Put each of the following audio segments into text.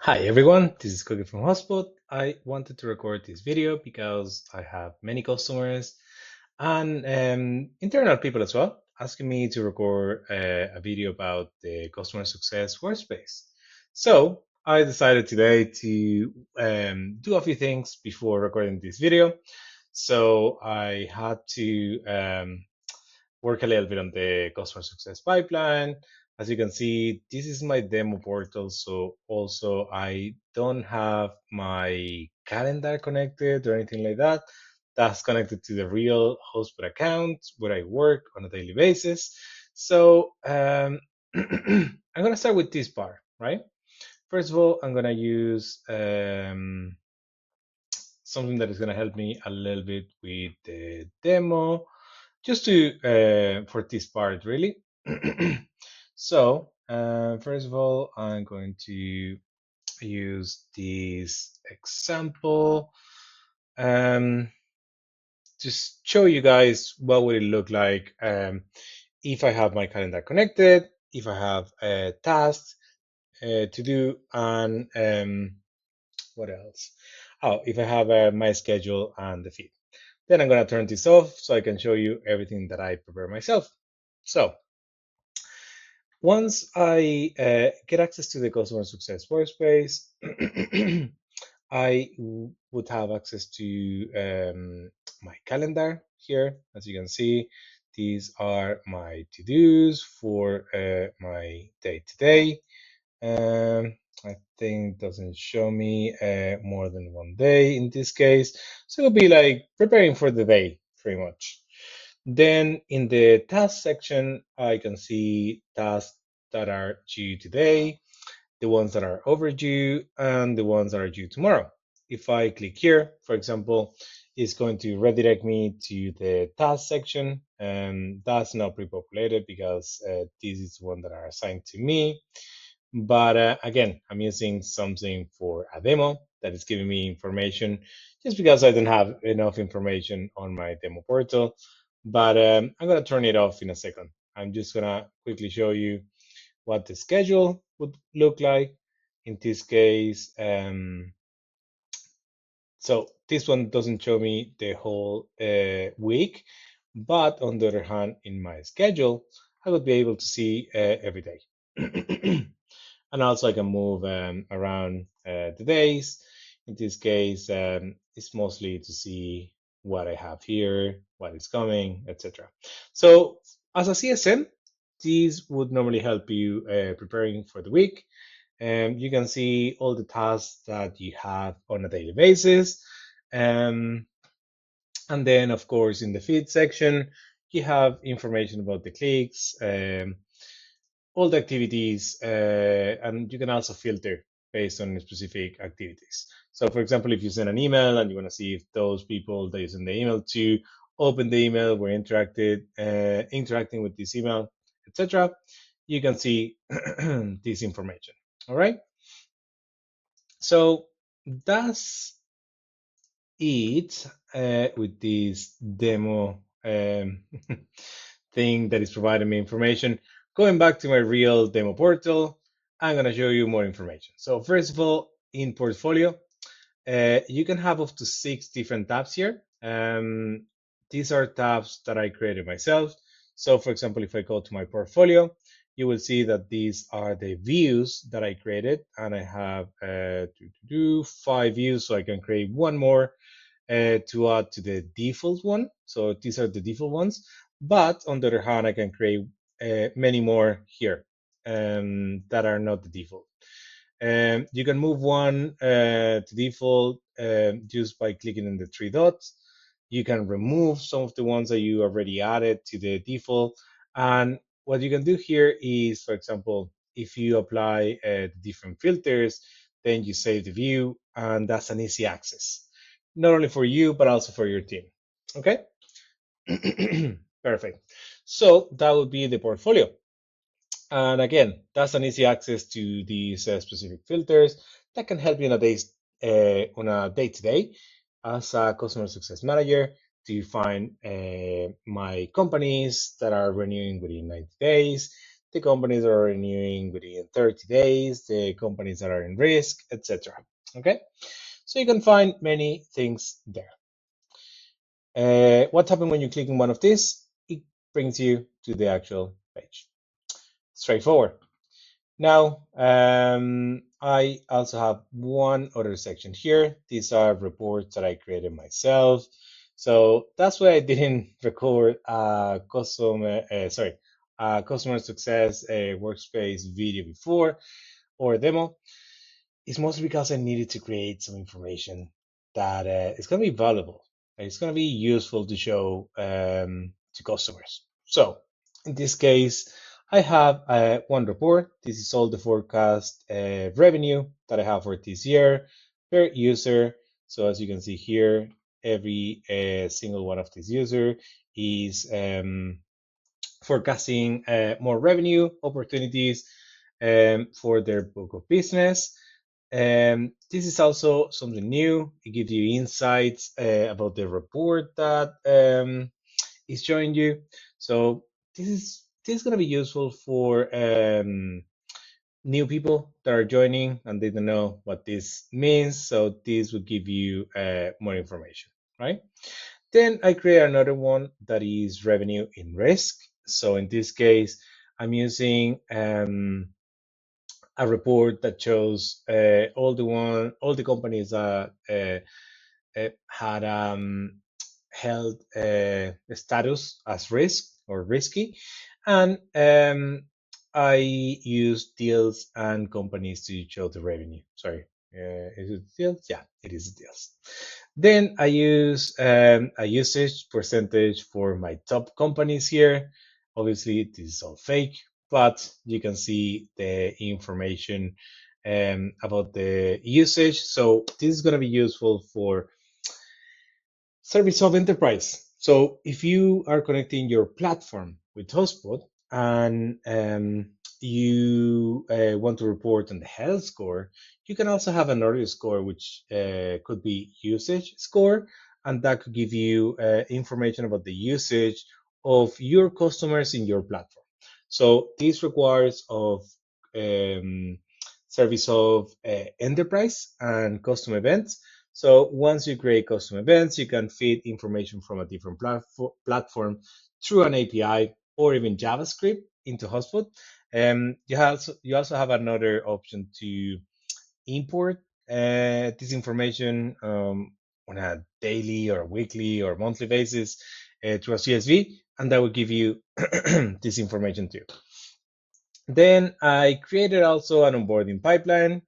Hi everyone, this is Cookie from HubSpot. I wanted to record this video because I have many customers and internal people as well asking me to record a video about the customer success workspace. So I decided today to do a few things before recording this video. So I had to work a little bit on the customer success pipeline. As you can see, this is my demo portal. So also I don't have my calendar connected or anything like that. That's connected to the real HubSpot account where I work on a daily basis. So I'm going to start with this part, right? First of all, I'm going to use something that is going to help me a little bit with the demo just to for this part really. So first of all, I'm going to use this example just show you guys what would it look like if I have my calendar connected, if I have a task to do, and what else? Oh, if I have my schedule and the feed. Then I'm going to turn this off so I can show you everything that I prepare myself. So once I get access to the customer success workspace, I would have access to my calendar here. As you can see, these are my to-dos for my day-to-day. I think doesn't show me more than one day in this case. So it'll be like preparing for the day, pretty much. Then in the task section, I can see tasks that are due today, the ones that are overdue, and the ones that are due tomorrow. If I click here, for example, it's going to redirect me to the task section, and that's not pre-populated because this is one that are assigned to me. But again, I'm using something for a demo that is giving me information just because I don't have enough information on my demo portal. But I'm going to turn it off in a second. I'm just going to quickly show you what the schedule would look like in this case. So this one doesn't show me the whole week, but on the other hand, in my schedule, I would be able to see every day. And also I can move around the days. In this case, it's mostly to see what I have here, what is coming, etc. So as a CSM, these would normally help you preparing for the week. You can see all the tasks that you have on a daily basis. Um, and then, of course, in the feed section, you have information about the clicks, all the activities, and you can also filter based on specific activities. So, for example, if you send an email and you want to see if those people that you send the email to open the email, were interacting with this email, etc., you can see this information. All right. So that's it with this demo thing that is providing me information. Going back to my real demo portal, I'm going to show you more information. So first of all, in portfolio, you can have up to 6 different tabs here. These are tabs that I created myself. So for example, if I go to my portfolio, you will see that these are the views that I created, and I have 5 views, so I can create one more to add to the default one. So these are the default ones. But on the other hand, I can create many more here that are not the default. You can move one to default just by clicking on the 3 dots. You can remove some of the ones that you already added to the default. And what you can do here is, for example, if you apply different filters, then you save the view, and that's an easy access, not only for you, but also for your team. Okay? Perfect. So that would be the portfolio. And again, that's an easy access to these specific filters that can help you on a day-to-day as a customer success manager to find my companies that are renewing within 90 days, the companies that are renewing within 30 days, the companies that are in risk, etc. Okay, so you can find many things there. What happens when you click on one of these? It brings you to the actual page. Straightforward. Now, I also have one other section here. These are reports that I created myself. So that's why I didn't record customer success workspace video before or demo. It's mostly because I needed to create some information that is going to be valuable. It's going to be useful to show to customers. So in this case, I have one report. This is all the forecast revenue that I have for this year per user. So as you can see here, every single one of these user is forecasting more revenue opportunities for their book of business. This is also something new. It gives you insights about the report that is showing you. So this is going to be useful for new people that are joining and they don't know what this means. So this will give you more information, right? Then I create another one that is revenue in risk. So in this case, I'm using a report that shows all the companies that had held status as risk or risky, and I use deals and companies to show the revenue. Sorry, is it deals? Yeah, it is deals. Then I use a usage percentage for my top companies here. Obviously, this is all fake, but you can see the information about the usage. So this is going to be useful for Service of enterprise. So if you are connecting your platform with HubSpot and you want to report on the health score, you can also have another score, which could be usage score, and that could give you information about the usage of your customers in your platform. So this requires of um, service of enterprise and custom events. So once you create custom events, you can feed information from a different platform through an API or even JavaScript into HubSpot. You also have another option to import this information on a daily or weekly or monthly basis through a CSV, and that will give you this information too. Then I created also an onboarding pipeline.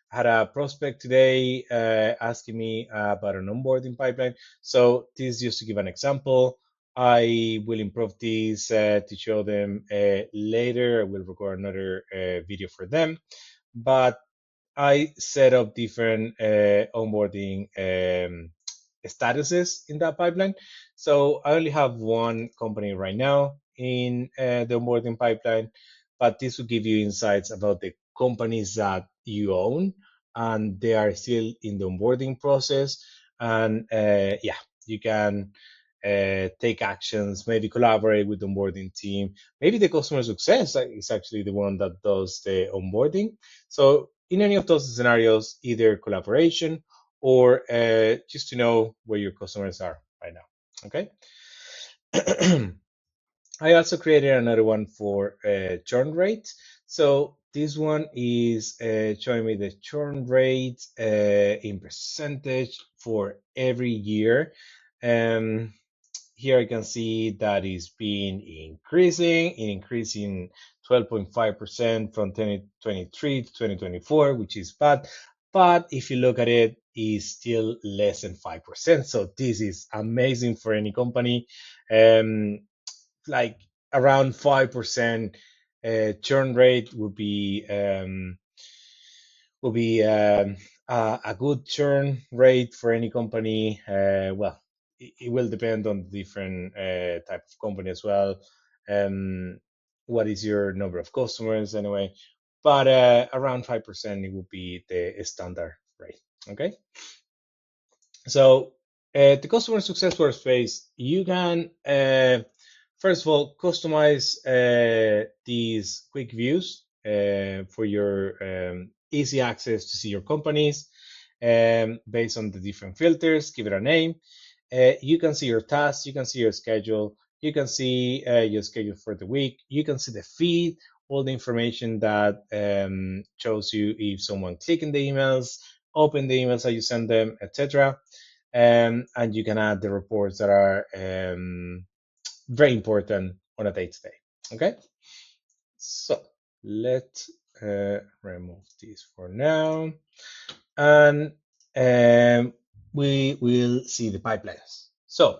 Had a prospect today asking me about an onboarding pipeline. So this is just to give an example. I will improve this to show them later. I will record another video for them. But I set up different onboarding statuses in that pipeline. So I only have one company right now in the onboarding pipeline, but this will give you insights about the companies that you own and they are still in the onboarding process. And yeah, you can take actions, maybe collaborate with the onboarding team. Maybe the customer success is actually the one that does the onboarding. So in any of those scenarios, either collaboration or just to know where your customers are right now. Okay. I also created another one for churn rate. So this one is showing me the churn rate in percentage for every year. Um, Here I can see that it's been increasing 12.5% from 2023 to 2024, which is bad. But if you look at it, it's still less than 5%. So this is amazing for any company. Like around 5% churn rate would be a good churn rate for any company. Well, it will depend on the different type of company as well. Um, what is your number of customers anyway? But around 5% it would be the standard rate. Okay. So the customer success workspace, you can First of all, customize these quick views for your easy access to see your companies based on the different filters. Give it a name. You can see your tasks, you can see your schedule, you can see your schedule for the week, you can see the feed, all the information that shows you if someone clicking the emails, open the emails that you send them, etc. And you can add the reports that are very important on a day-to-day. Okay, so let's remove this for now, and we will see the pipelines. So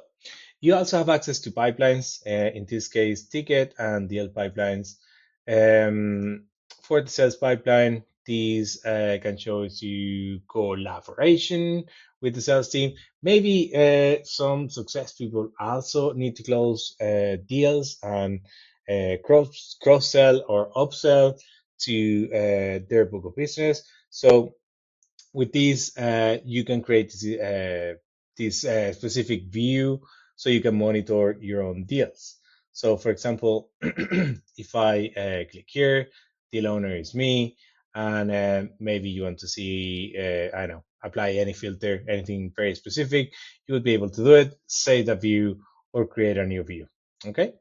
you also have access to pipelines, in this case, ticket and DL pipelines. Um, for the sales pipeline, these can show you collaboration with the sales team. Maybe some success people also need to close deals and cross sell or upsell to their book of business. So with this, you can create this specific view so you can monitor your own deals. So, for example, if I click here, deal owner is me, and maybe you want to see, I don't know, apply any filter, anything very specific, you would be able to do it, save the view, or create a new view. Okay.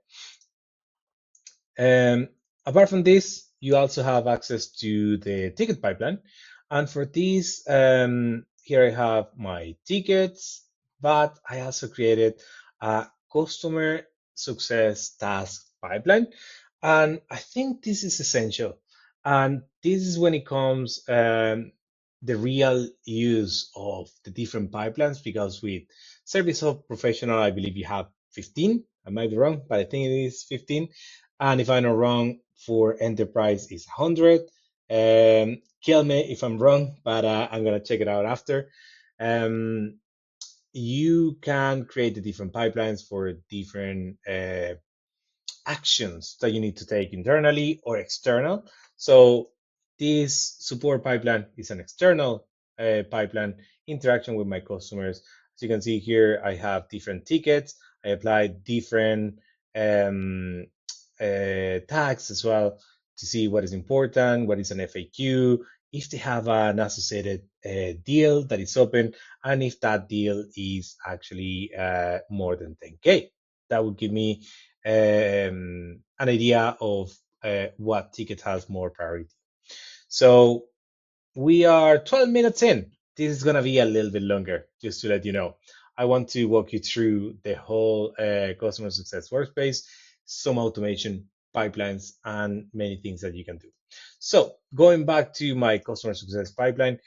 Um, Apart from this, you also have access to the ticket pipeline. And for this, here I have my tickets, but I also created a customer success task pipeline. And I think this is essential. And this is when it comes the real use of the different pipelines, because with Service Hub Professional, I believe you have 15. I might be wrong, but I think it is 15, and if I'm not wrong, for enterprise is 100. Kill me if I'm wrong, but I'm gonna check it out after. Um, you can create the different pipelines for different actions that you need to take internally or external. So this support pipeline is an external pipeline interaction with my customers. As you can see here, I have different tickets. I apply different um, tags as well to see what is important, what is an FAQ, if they have an associated deal that is open, and if that deal is actually more than 10K. That would give me an idea of what ticket has more priority. So we are 12 minutes in. This is going to be a little bit longer, just to let you know. I want to walk you through the whole customer success workspace, some automation pipelines, and many things that you can do. So going back to my customer success pipeline,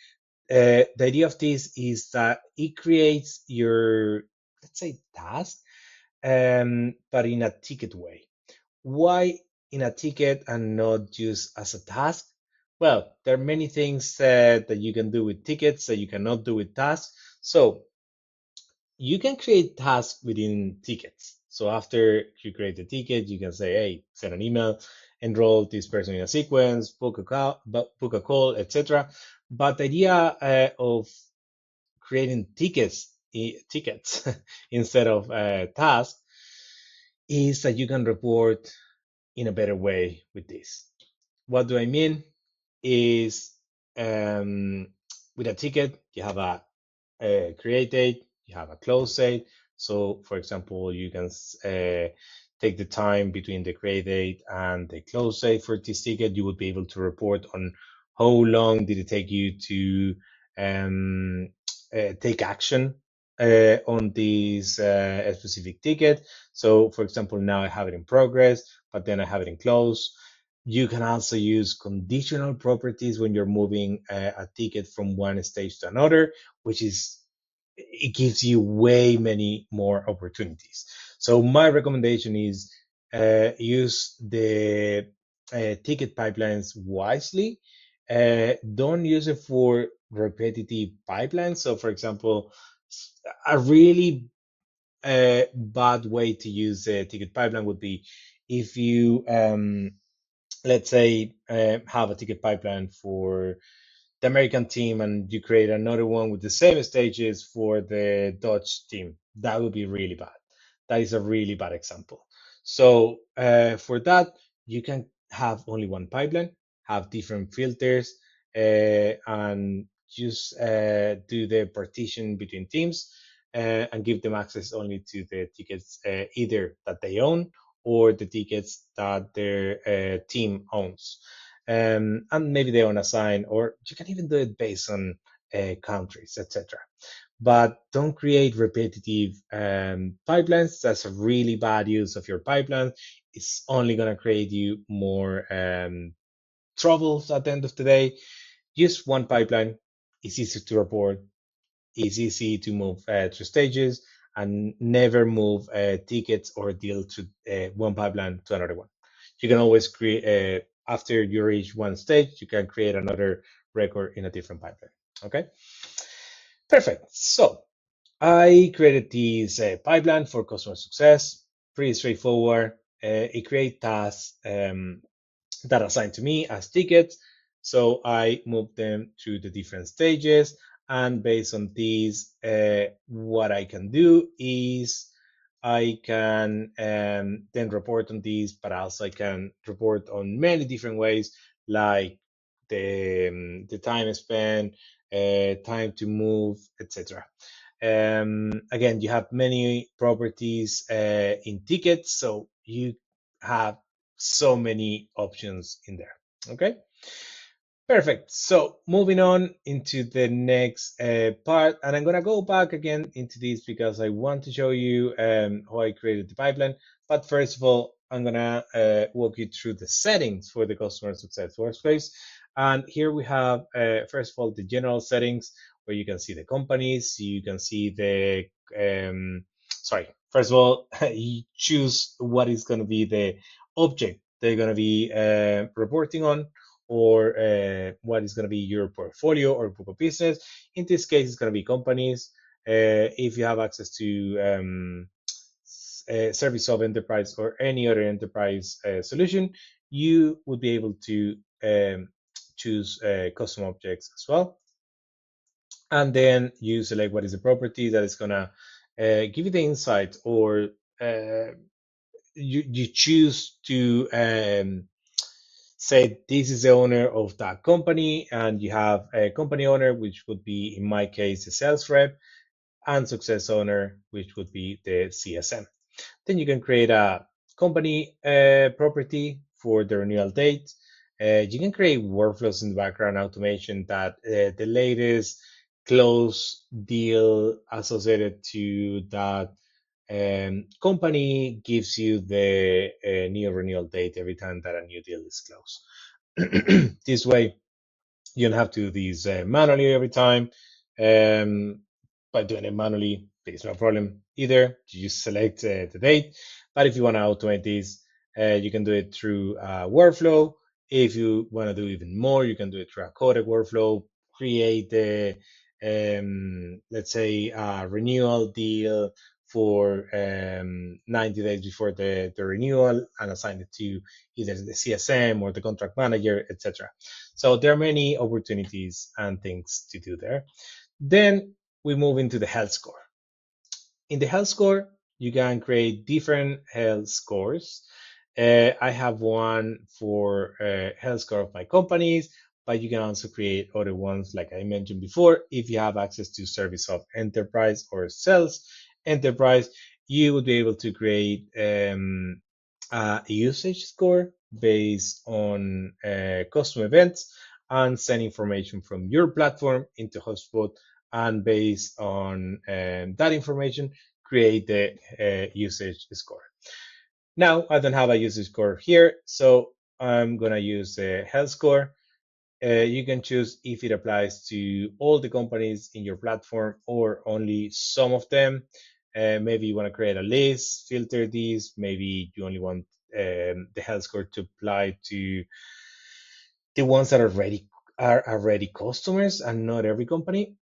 the idea of this is that it creates your, let's say, task, but in a ticket way. Why in a ticket and not just as a task? Well, there are many things that you can do with tickets that you cannot do with tasks. So you can create tasks within tickets. So after you create the ticket, you can say, hey, send an email, enroll this person in a sequence, book a call, etc. But the idea of creating tickets instead of tasks is that you can report in a better way with this. What do I mean? Is with a ticket, you have a create date, you have a close date. So, for example, you can take the time between the create date and the close date for this ticket. You would be able to report on how long did it take you to um, take action on this specific ticket. So, for example, now I have it in progress, but then I have it in close. You can also use conditional properties when you're moving a ticket from one stage to another, which is, it gives you way many more opportunities. So my recommendation is use the ticket pipelines wisely. Don't use it for repetitive pipelines. So, for example, a really bad way to use a ticket pipeline would be if you let's say have a ticket pipeline for the American team and you create another one with the same stages for the Dutch team. That would be really bad. That is a really bad example. So for that, you can have only one pipeline, have different filters, and just do the partition between teams and give them access only to the tickets either that they own or the tickets that their team owns. And maybe they own a sign, or you can even do it based on countries, etc. But don't create repetitive pipelines. That's a really bad use of your pipeline. It's only going to create you more troubles at the end of the day. Use one pipeline. It's easy to report. It's easy to move through stages, and never move tickets or deal to one pipeline to another one. You can always create, after you reach one stage, you can create another record in a different pipeline. Okay, perfect. So I created this pipeline for customer success. Pretty straightforward. It create tasks that assigned to me as tickets. So I move them through the different stages. And based on these, what I can do is I can then report on these, but also I can report on many different ways, like the time spent, time to move, etc. Again, you have many properties in tickets, so you have so many options in there. Okay, perfect. So moving on into the next part, and I'm gonna go back again into this because I want to show you how I created the pipeline. But first of all, I'm gonna walk you through the settings for the customer success workspace. And here we have, first of all, the general settings where you can see the companies, you can see the, sorry, first of all, you choose what is going to be the object they're going to be reporting on, or what is going to be your portfolio or book of business. In this case, it's going to be companies. If you have access to Service of Enterprise or any other enterprise solution, you would be able to choose custom objects as well. And then you select what is the property that is going to give you the insight, or uh, you choose to say this is the owner of that company, and you have a company owner, which would be, in my case, the sales rep, and success owner, which would be the CSM. Then you can create a company property for the renewal date. You can create workflows in the background automation that the latest close deal associated to that company gives you the new renewal date every time that a new deal is closed. This way, you don't have to do these manually every time. Um, by doing it manually, there's no problem either. You just select the date. But if you want to automate this, you can do it through workflow. If you want to do even more, you can do it through a codec workflow. Create the, let's say, a renewal deal for 90 days before the renewal, and assign it to either the CSM or the contract manager, etc. So there are many opportunities and things to do there. Then we move into the health score. In the health score, you can create different health scores. I have one for health score of my companies, but you can also create other ones, like I mentioned before. If you have access to Service of Enterprise or Sales Enterprise, you would be able to create a usage score based on custom events, and send information from your platform into HubSpot, and based on that information, create the usage score. Now, I don't have a usage score here, so I'm going to use the health score. You can choose if it applies to all the companies in your platform or only some of them. Maybe you want to create a list, filter these. Maybe you only want the health score to apply to the ones that are already customers and not every company,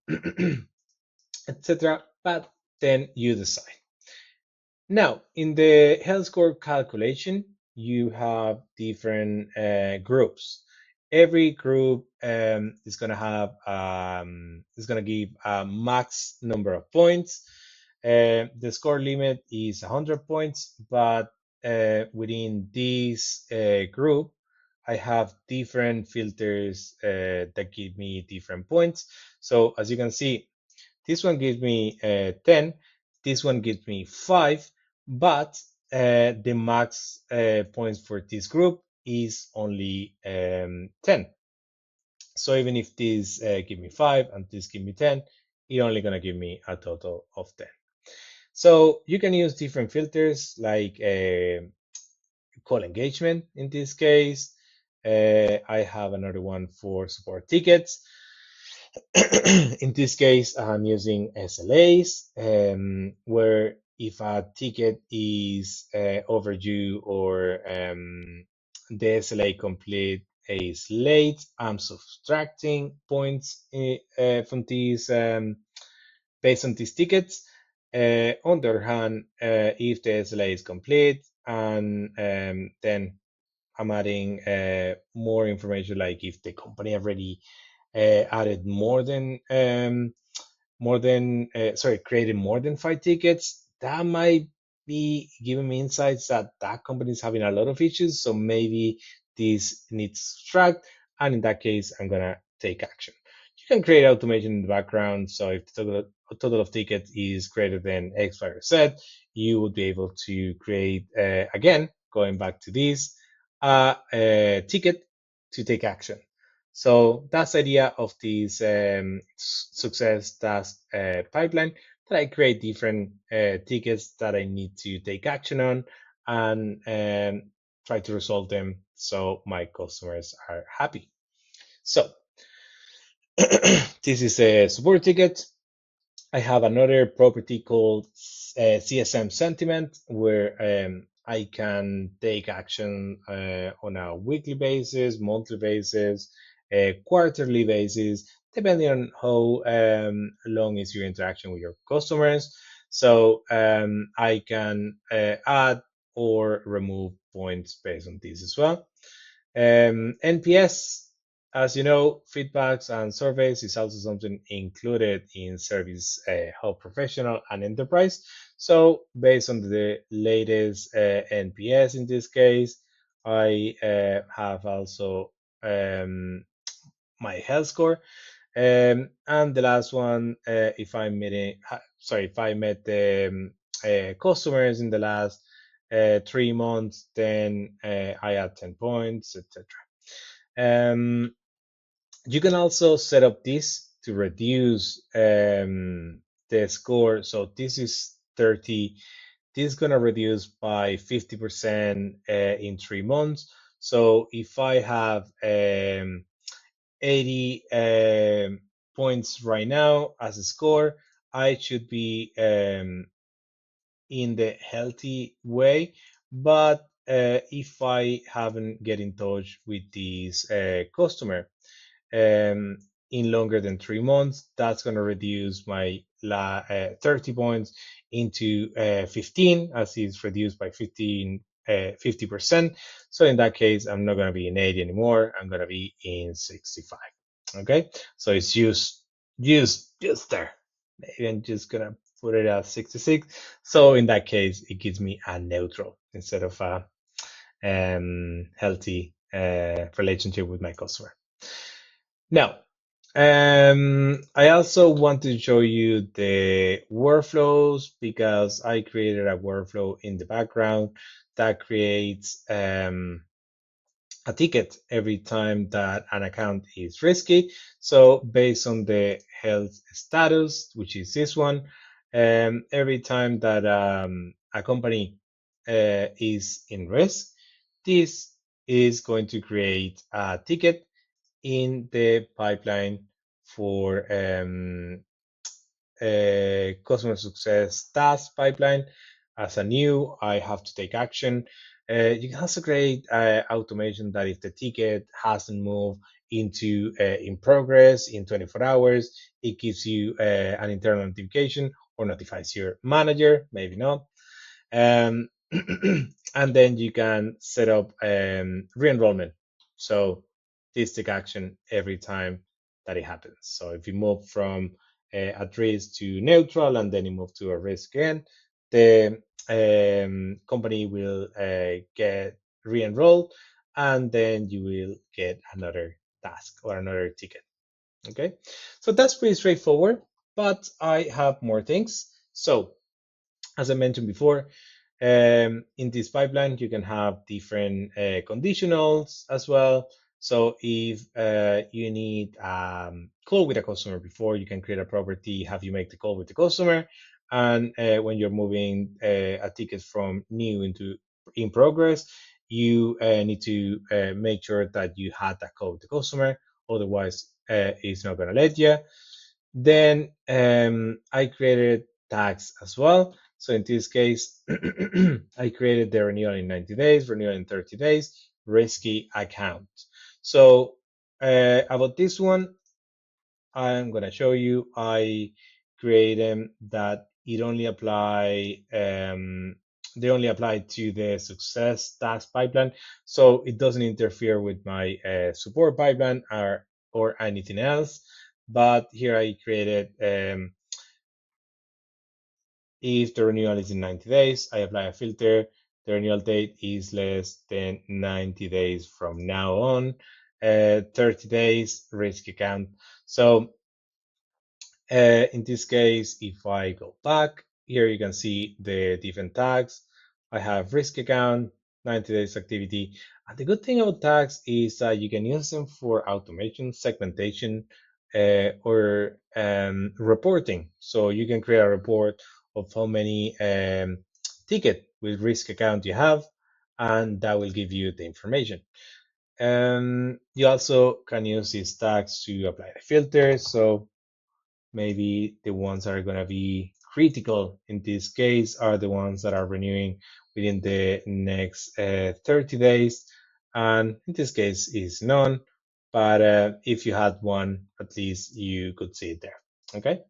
etc. But then you decide. Now, in the health score calculation, you have different groups. Every group is going to have is going to give a max number of points. The score limit is 100 points, but within this group, I have different filters that give me different points. So as you can see, this one gives me 10, this one gives me 5, but the max points for this group is only 10. So even if this give me 5 and this give me 10, it's only going to give me a total of 10. So you can use different filters like call engagement in this case. I have another one for support tickets. In this case, I'm using SLAs, where if a ticket is overdue or the SLA complete is late, I'm subtracting points from these based on these tickets. On the other hand, if the SLA is complete, and then I'm adding more information, like if the company already added created more than 5 tickets, that might be giving me insights that that company is having a lot of issues. So maybe this needs tracked, and in that case, I'm gonna take action. You can create automation in the background. So if the total of tickets is greater than X, Y, or Z, you would be able to create again, going back to this, a ticket to take action. So that's the idea of this success task pipeline, that I create different tickets that I need to take action on, and try to resolve them so my customers are happy. So this is a support ticket. I have another property called CSM sentiment, where I can take action on a weekly basis, monthly basis, quarterly basis, depending on how long is your interaction with your customers. So I can add or remove points based on this as well. NPS, as you know, feedbacks and surveys is also something included in Service Hub Professional and Enterprise. So based on the latest NPS in this case, I have also my health score. And the last one, if I'm meeting, if I met the customers in the last 3 months, then I add 10 points, etc. You can also set up this to reduce the score. So this is 30. This is going to reduce by 50% in 3 months. So if I have 80 points right now as a score, I should be in the healthy way. But if I haven't get in touch with this customer in longer than 3 months, that's going to reduce my 30 points into 15, as it's reduced by 50%. So in that case, I'm not going to be in 80 anymore. I'm going to be in 65. Okay, so it's just there. Maybe I'm just going to put it at 66. So in that case, it gives me a neutral instead of a healthy relationship with my customer. Now, I also want to show you the workflows, because I created a workflow in the background that creates a ticket every time that an account is risky. So based on the health status, which is this one, every time that a company is in risk, this is going to create a ticket in the pipeline for customer success task pipeline. As a new, I have to take action. You can also create automation that if the ticket hasn't moved into in progress in 24 hours, it gives you an internal notification or notifies your manager, maybe not. Um, and then you can set up re-enrollment. So this take action every time that it happens. So if you move from at risk to neutral, and then you move to a risk again, the company will get re-enrolled, and then you will get another task or another ticket. Okay, so that's pretty straightforward, but I have more things. So as I mentioned before, in this pipeline, you can have different conditionals as well. So if you need call with a customer before, you can create a property, have you make the call with the customer. And when you're moving a ticket from new into in progress, you need to make sure that you had that call with the customer. Otherwise, it's not going to let you. Then I created tags as well. So in this case, I created the renewal in 90 days, renewal in 30 days, risky account. So about this one, I'm going to show you. I create them that it only apply, they only apply to the success task pipeline. So it doesn't interfere with my support pipeline or anything else. But here I created, if the renewal is in 90 days, I apply a filter. The renewal date is less than 90 days from now on. 30 days, risk account. So in this case, if I go back, here you can see the different tags. I have risk account, 90 days activity. And the good thing about tags is that you can use them for automation, segmentation, or reporting. So you can create a report of how many ticket with risk account you have, and that will give you the information. You also can use these tags to apply the filters. So maybe the ones that are going to be critical in this case are the ones that are renewing within the next 30 days. And in this case is none. But if you had one, at least you could see it there. Okay.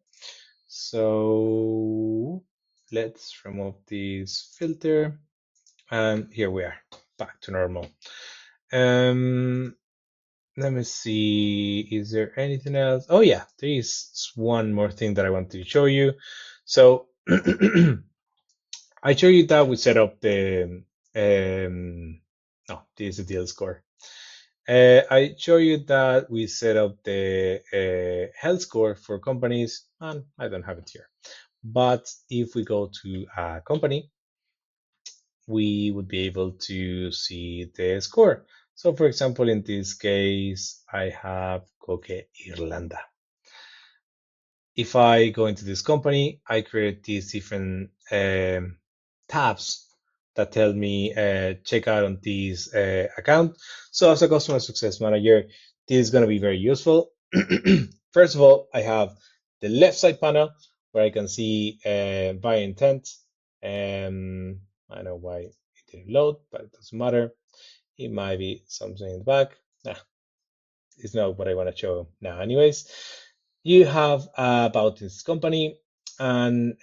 So let's remove this filter. And here we are, back to normal. Um, Let me see, is there anything else? Oh yeah, there is one more thing that I want to show you. So I show you that we set up the, no, this is the deal score. I show you that we set up the health score for companies, and I don't have it here. But if we go to a company, we would be able to see the score. So for example, in this case, I have Coque Irlanda. If I go into this company, I create these different tabs that tell me check out on this account. So as a customer success manager, this is going to be very useful. First of all, I have the left side panel where I can see buy intent. I know why it didn't load, but it doesn't matter. It might be something in the back. Nah, it's not what I want to show now. Anyways, you have about this company, and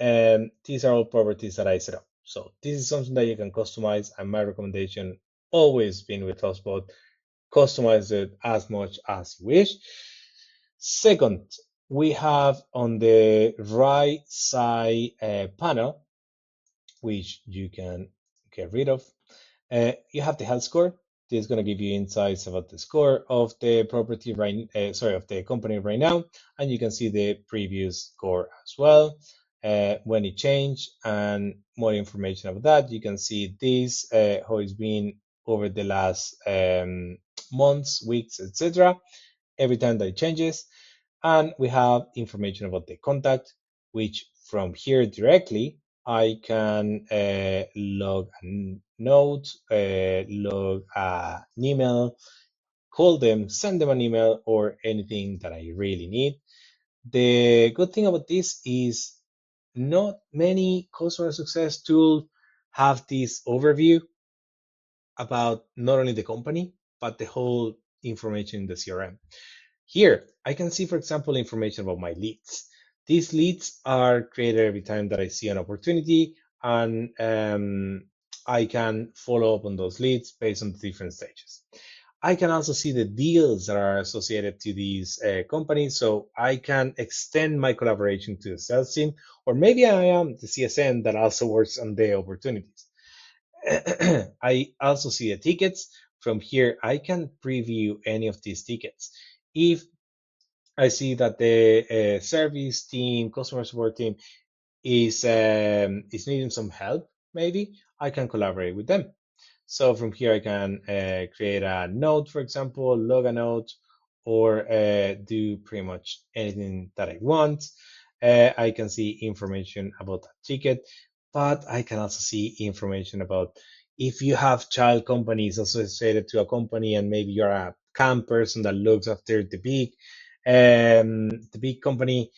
these are all properties that I set up. So this is something that you can customize, and my recommendation always been with HubSpot, customize it as much as you wish. Second, we have on the right side panel, which you can get rid of, you have the health score. This is going to give you insights about the score of the property right, of the company right now, and you can see the previous score as well, when it changed, and more information about that. You can see this, how it's been over the last months, weeks, etc. Every time that it changes, and we have information about the contact, which from here directly I can log a note, log an email, call them, send them an email, or anything that I really need. The good thing about this is not many customer success tools have this overview about not only the company, but the whole information in the CRM. Here, I can see, for example, information about my leads. These leads are created every time that I see an opportunity, and I can follow up on those leads based on the different stages. I can also see the deals that are associated to these companies, so I can extend my collaboration to the sales team, or maybe I am the CSN that also works on the opportunities. I also see the tickets. From here, I can preview any of these tickets. If I see that the service team, customer support team is needing some help, maybe I can collaborate with them. So from here, I can create a note, for example, log a note, or do pretty much anything that I want. I can see information about that ticket, but I can also see information about if you have child companies associated to a company, and maybe you're a CAM person that looks after the big company.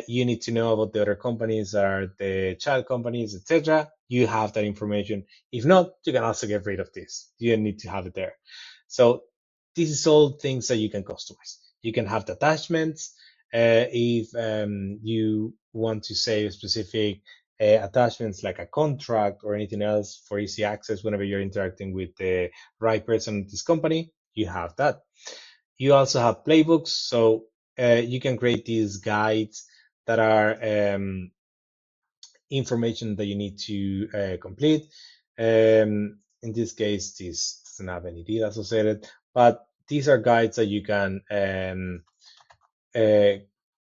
You need to know about the other companies that are the child companies, etc. You have that information. If not, you can also get rid of this. You don't need to have it there. So this is all things that you can customize. You can have the attachments. If you want to save specific attachments like a contract or anything else for easy access whenever you're interacting with the right person in this company, you have that. You also have playbooks, so you can create these guides that are information that you need to complete. In this case, this doesn't have any data associated, but these are guides that you can uh,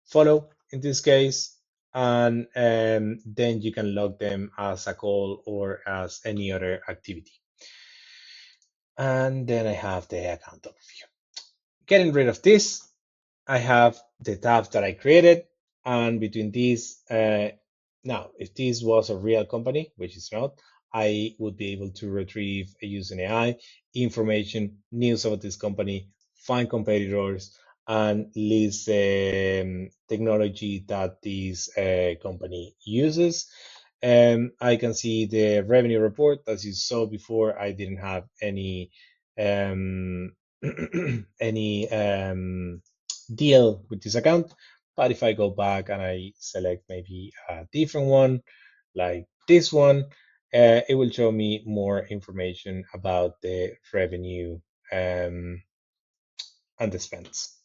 follow in this case, and then you can log them as a call or as any other activity. And then I have the account overview. Getting rid of this, I have the tabs that I created, and between these, now, if this was a real company, which is not, I would be able to retrieve using AI information, news about this company, find competitors, and list the technology that this company uses. I can see the revenue report. As you saw before, I didn't have um, any deal with this account. But if I go back and I select maybe a different one, like this one, it will show me more information about the revenue um, and the spends.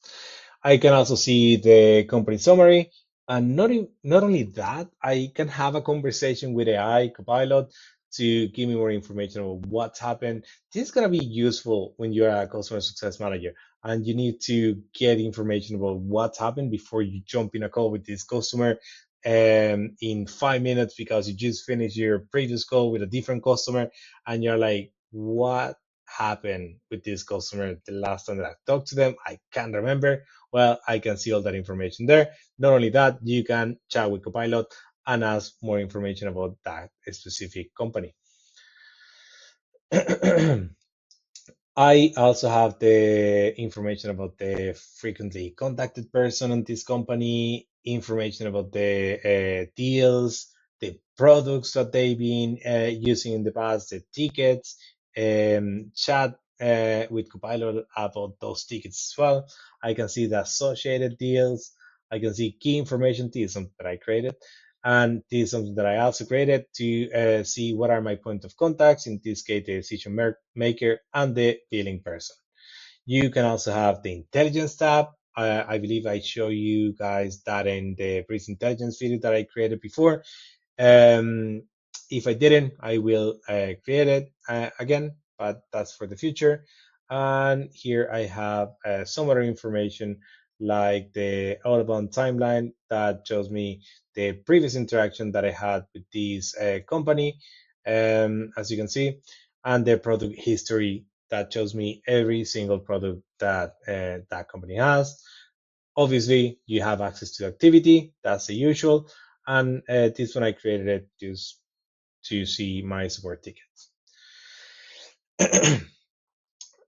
I can also see the company summary, and not only that, I can have a conversation with AI Copilot to give me more information about what's happened. This is gonna be useful when you're a customer success manager and you need to get information about what's happened before you jump in a call with this customer in 5 minutes because you just finished your previous call with a different customer and you're like, what happened with this customer the last time that I talked to them? I can't remember. Well, I can see all that information there. Not only that, you can chat with Copilot and ask more information about that specific company. I also have the information about the frequently contacted person on this company, information about the deals, the products that they've been using in the past, the tickets, chat with Copilot about those tickets as well. I can see the associated deals. I can see key information. This is something that I created. And this is something that I also created to see what are my point of contacts, in this case, the decision maker and the billing person. You can also have the intelligence tab. I believe I show you guys that in the brief intelligence video that I created before. Um, if I didn't, I will create it again, but that's for the future. And here I have some other information like the outbound timeline that shows me the previous interaction that I had with this company, as you can see, and the product history that shows me every single product that that company has. Obviously, you have access to activity, that's the usual. And this one I created it just to see my support tickets.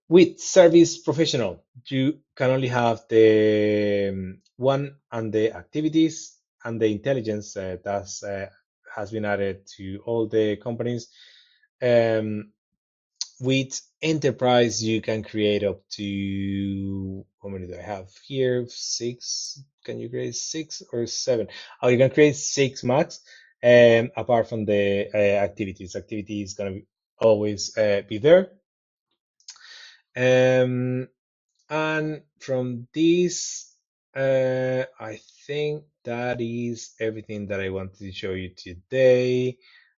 With service professional, you can only have the one and the activities and the intelligence that has been added to all the companies. Um, with enterprise, you can create up to, how many do I have here? Six. Can you create six or seven? Oh, you can create six max. Apart from the activities, activity is gonna always be there. Um, and from this, I think that is everything that I wanted to show you today.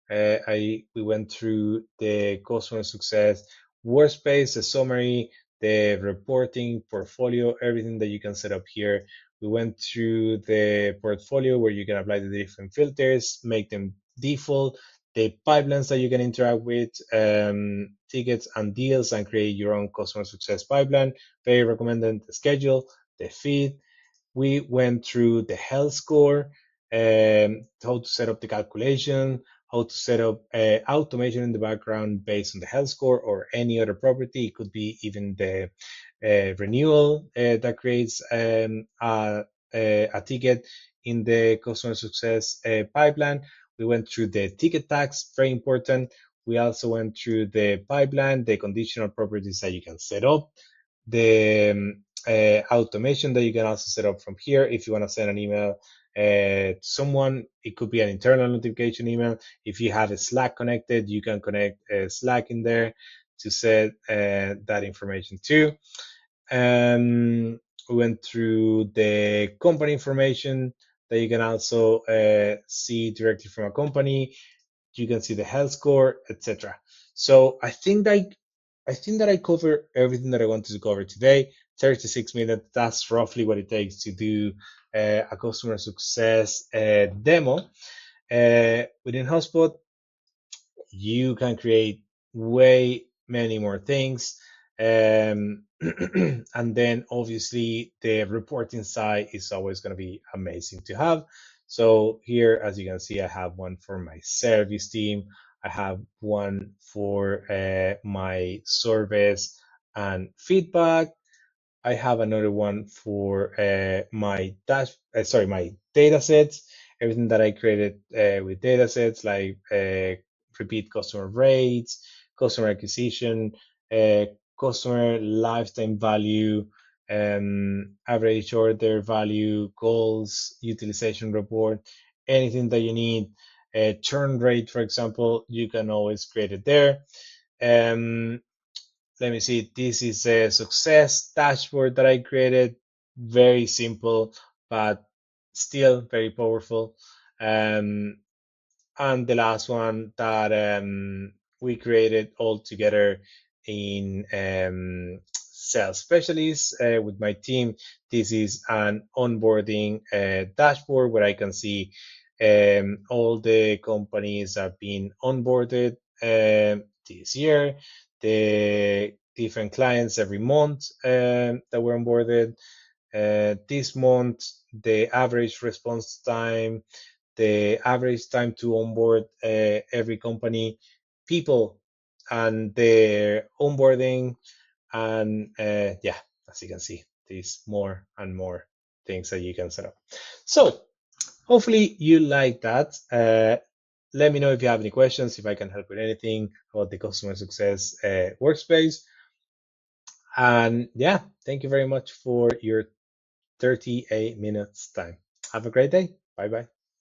We went through the customer success workspace, the summary, the reporting, portfolio, everything that you can set up here. We went through the portfolio where you can apply the different filters, make them default, the pipelines that you can interact with, tickets and deals, and create your own customer success pipeline. Very recommended. The schedule, the feed. We went through the health score, how to set up the calculation, how to set up automation in the background based on the health score or any other property. It could be even the renewal that creates a ticket in the customer success pipeline. We went through the ticket tags, very important. We also went through the pipeline, the conditional properties that you can set up, the automation that you can also set up from here. If you want to send an email to someone, it could be an internal notification email. If you have a Slack connected, you can connect Slack in there to set that information too. We went through the company information that you can also see directly from a company. You can see the health score, etc. So I think that I covered everything that I wanted to cover today. 36 minutes, that's roughly what it takes to do a customer success demo. Within HubSpot, you can create way many more things. And then obviously the reporting side is always going to be amazing to have. So here, as you can see, I have one for my service team. I have one for my service and feedback. I have another one for my data sets, everything that I created with data sets like repeat customer rates, customer acquisition, uh, customer lifetime value, average order value, goals, utilization report, anything that you need. Churn rate, for example, you can always create it there. Um, Let me see. This is a success dashboard that I created. Very simple, but still very powerful. Um, and the last one that we created all together in sales specialists with my team. This is an onboarding dashboard where I can see all the companies that have been onboarded this year, the different clients every month that were onboarded this month, the average response time, the average time to onboard every company, people, and their onboarding. And yeah, as you can see, there's more and more things that you can set up. So hopefully you like that. Let me know if you have any questions, if I can help with anything about the customer success workspace. And yeah, thank you very much for your 38 minutes time. Have a great day. Bye bye.